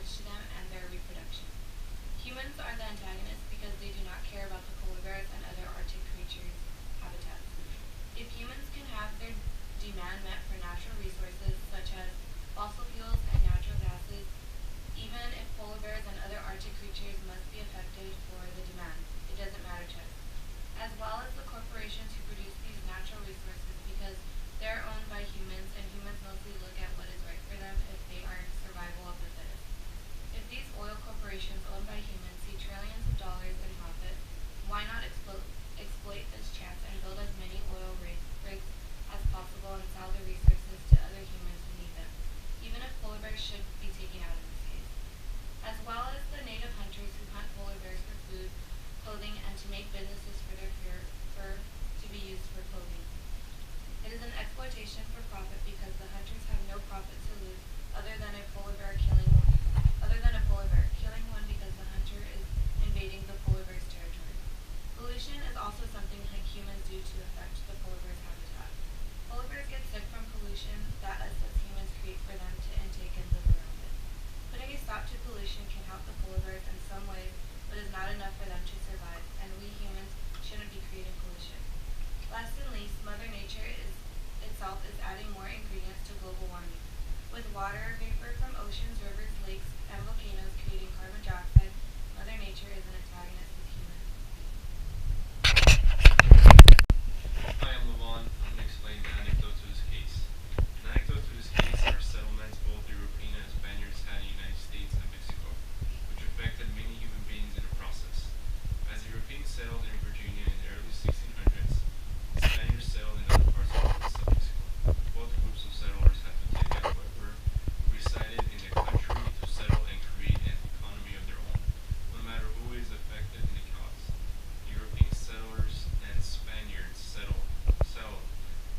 damage to them and their reproduction. Humans are the antagonists because they do not care about the polar bears and other Arctic creatures' habitats. If humans can have their demand met for natural resources such as fossil fuels and natural gases, even if polar bears and other Arctic creatures must be affected for the demand, it doesn't matter to us. As well as the corporations who produce these natural resources because they're owned by humans and humans mostly look at what is right for them if they are survival of the fittest. If these oil corporations owned by humans see trillions of dollars in profit, why not exploit this chance and build as many oil rigs as possible and sell the resources to other humans who need them, even if polar bears should be taken out in this case. As well as the native hunters who hunt polar bears for food, clothing, and to make businesses for their fur to be used for clothing. It is an exploitation for profit because the hunters have no profit to lose other than a polar bear killing one. Other than a polar bear killing one because the hunter is invading the polar bear's territory. Pollution is also something humans do to affect the polar bear's habitat. Polar bears get sick from pollution that us as humans create for them to intake and live around it. Putting a stop to pollution can help the polar bears in some ways, but is not enough for them to survive, and we humans shouldn't be creating pollution. Last and least, Mother Nature itself is adding more ingredients to global warming. With water vapor from oceans, rivers, lakes, and volcanoes creating carbon dioxide, Mother Nature is an antagonist of humans. Hi, I'm Levon. I'm going to explain the anecdote to this case. An anecdote to this case are settlements both European and Spaniards had in the United States and Mexico, which affected many human beings in the process. As the Europeans settled in Virginia in the early 1600s, the Spaniards settled in other parts of West Mexico. Both groups of settlers had to take out whoever resided in the country to settle and create an economy of their own, no matter who is affected in the cause. European settlers and Spaniards settled.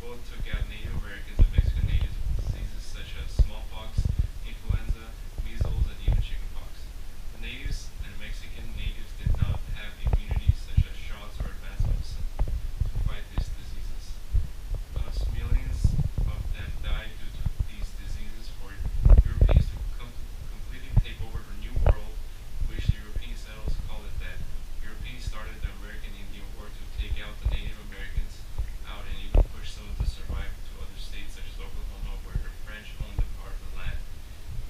Both took out Native Americans and Mexican natives with diseases such as smallpox, influenza, measles, and even chickenpox. The natives and Mexican natives did not have immunity such as shots or advanced medicine to fight these diseases. Thus, millions of them died due to these diseases. For Europeans to completely take over the New World, which the European settlers called it that, Europeans started the American Indian War to take out the Native Americans out and even push some of them to survive to other states such as Oklahoma, where the French owned the part of the land.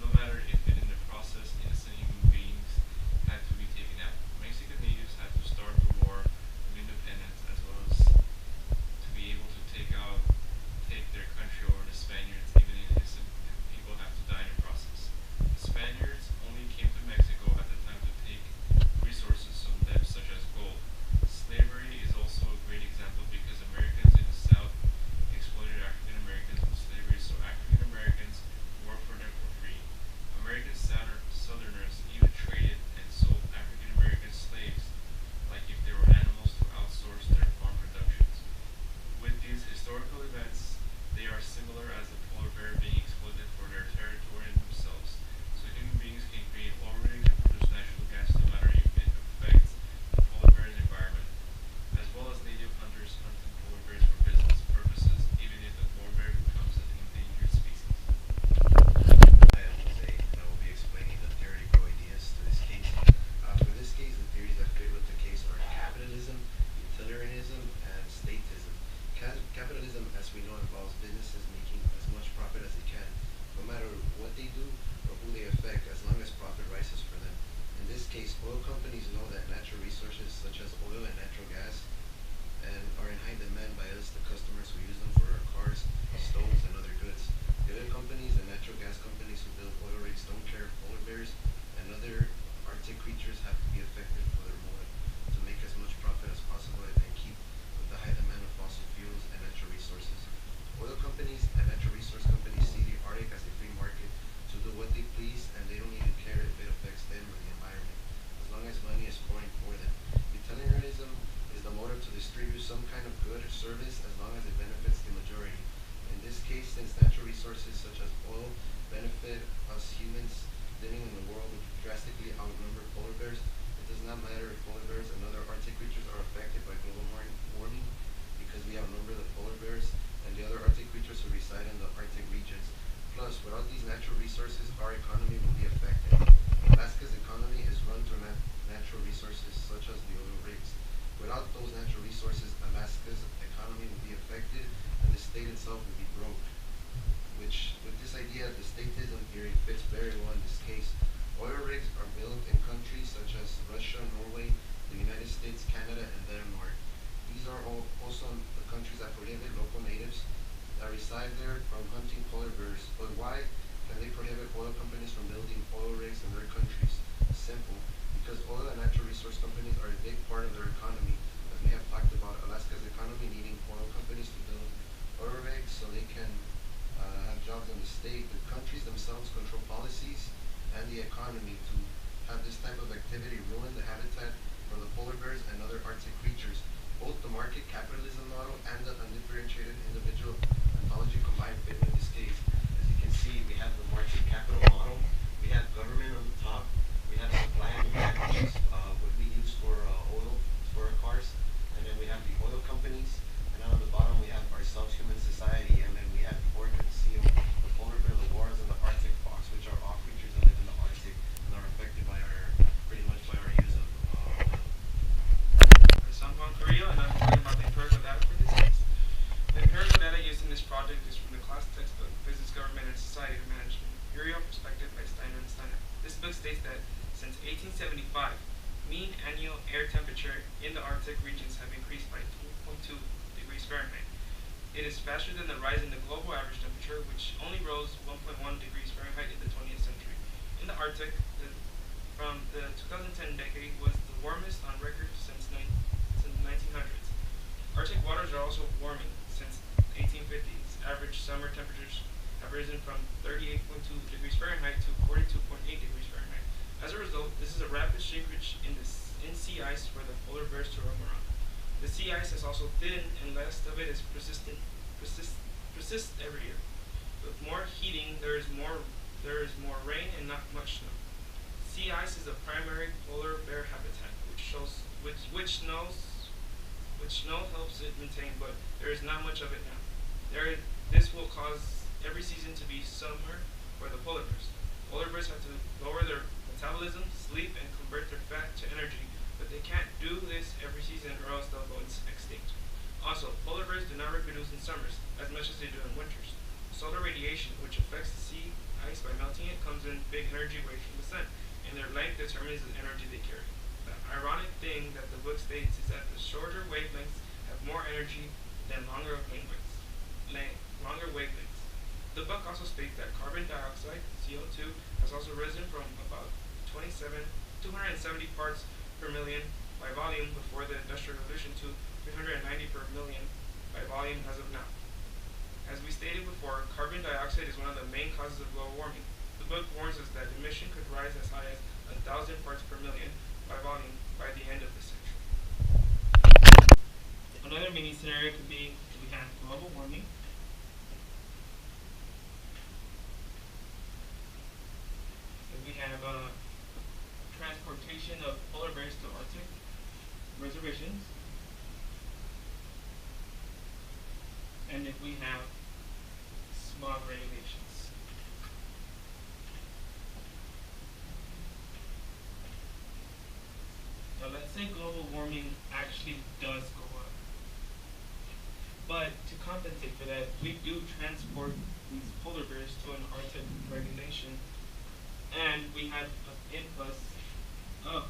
No matter if it in the process innocent human beings had to be taken out. Mexican natives had to start the war of independence as well as to be able to take their country over the Spaniards, even innocent people have to die in the process. The Spaniards only came to Mexico at the time to take resources from them such as gold. Slavery is also a great example because Americans in the South exploited African Americans with slavery, so African Americans worked for them for free. American Southerners even traded and sold African American slaves like if they were animals to outsource their farm productions. With these historical events, they are similar as the polar bear being exploited for their territory and themselves. So human beings can create oil rigs and produce natural gas no matter if it affects the polar bear's environment, as well as native hunters hunting polar bears for business purposes, even if the polar bear becomes an endangered species. Hi, I'm Jose, and I will be explaining the theoretical ideas to this case. For this case, the theories that fit with the case are capitalism, utilitarianism, and statism. Capitalism, as we know, involves businesses making as much profit as they can, no matter what they do or who they affect, as long as profit rises for them. In this case, oil companies know that natural resources such as oil and natural gas and are in high demand by us, the customers who use them for our cars, stoves, and other goods. The oil companies and natural gas companies who build oil rigs don't care if polar bears and other Arctic creatures have to be affected for their motive to make as much profit as possible and keep with the high demand of fossil fuels and natural resources. Oil companies and natural resource companies see the Arctic as a free market to do what they please, and they don't even care if it affects them or the environment, as long as money is pouring for them. Utilitarianism is the motive to distribute some kind of good or service as long as it benefits the majority. In this case, since natural resources such as oil benefit us humans living in the world which drastically outnumber polar bears, it does not matter if polar bears and other Arctic creatures are affected by global warming because we outnumber the polar bears and the other Arctic creatures who reside in the Arctic regions. Plus, without these natural resources, our economy will be affected. economy to have this type of activity ruin the habitat for the polar bears and other Arctic creatures. Both the market capitalism model and the undifferentiated individual ontology combined fit with this case. As you can see, we have the market capital model. We have government on the top. We have supply and demand, which is what we use for oil for our cars. And then we have the oil companies. And on the bottom, we have ourselves, human society. And then we have the orca, the seal, the polar bear, the walrus, and the Arctic fox, which are all creatures that live in the Arctic and are affected by pretty much by our use of oil. So I'm going Korea and I'm talking about the empirical data for this case. The empirical data used in this project is from the class textbook, Business, Government, and Society Management, Imperial Perspective by Steiner and Steiner. This book states that since 1875, mean annual air temperature in the Arctic regions have increased by 2.2 degrees Fahrenheit. It is faster than the rise in the global average temperature, which only rose 1.1 degrees Fahrenheit in the 20th century. In the Arctic, from the 2010 decade was the warmest on record since the 1900s. Arctic waters are also warming since 1850s. Average summer temperatures have risen from 38.2 degrees Fahrenheit to 42.8 degrees Fahrenheit. As a result, this is a rapid shrinkage in sea ice for the polar bears to roam around. The sea ice is also thin, and less of it is persists every year. With more heating, there is more rain and not much snow. Sea ice is a primary polar bear habitat, which snow helps it maintain, but there is not much of it now. This will cause every season to be summer for the polar bears. Polar bears have to lower their metabolism, sleep, and convert their fat to energy, but they can't do this every season or else they'll go extinct. Also, polar bears do not reproduce in summers as much as they do in winters. Solar radiation, which affects the sea ice by melting it, comes in big energy waves from the sun, and their length determines the energy they carry. The ironic thing that the book states is that the shorter wavelengths have more energy than longer wavelengths. The book also states that carbon dioxide, CO2, has also risen from about 270 parts per million by volume before the Industrial Revolution to 390 per million by volume as of now. As we stated before, carbon dioxide is one of the main causes of global warming. The book warns us that emission could rise as high as 1,000 parts per million by volume by the end of the century. Another mini scenario could be we have global warming. If we have transportation of polar bears to Arctic reservations. And if we have smog regulations. Now let's say global warming actually does go up. But to compensate for that, we do transport these polar bears to an Arctic regulation, and we have an influx of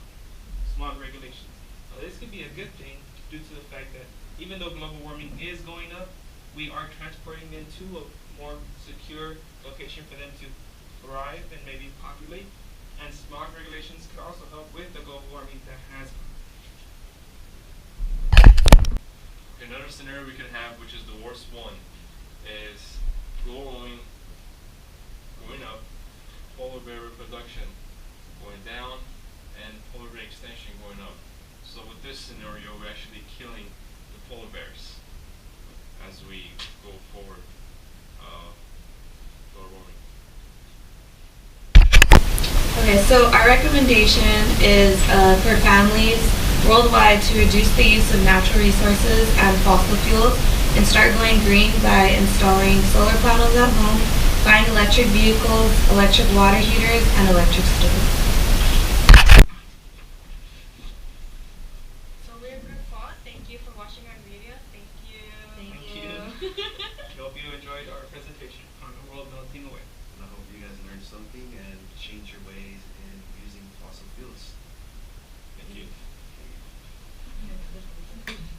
smog regulations. Now this could be a good thing due to the fact that even though global warming is going up, we are transporting them to a more secure location for them to thrive and maybe populate. And smog regulations could also help with the global warming that has gone. Another scenario we could have, which is the worst one, is global warming going up, polar bear reproduction going down, and polar bear extinction going up. So with this scenario, we're actually killing the polar bears as we go forward. Global warming. Okay, so our recommendation is for families worldwide to reduce the use of natural resources and fossil fuels and start going green by installing solar panels at home, buying electric vehicles, electric water heaters, and electric stoves. So we're Group 4. Thank you for watching our video. Thank you. Thank you. We hope you enjoyed our presentation on the world melting away. And I hope you guys learned something and change your ways in using fossil fuels. Thank you. Thank you.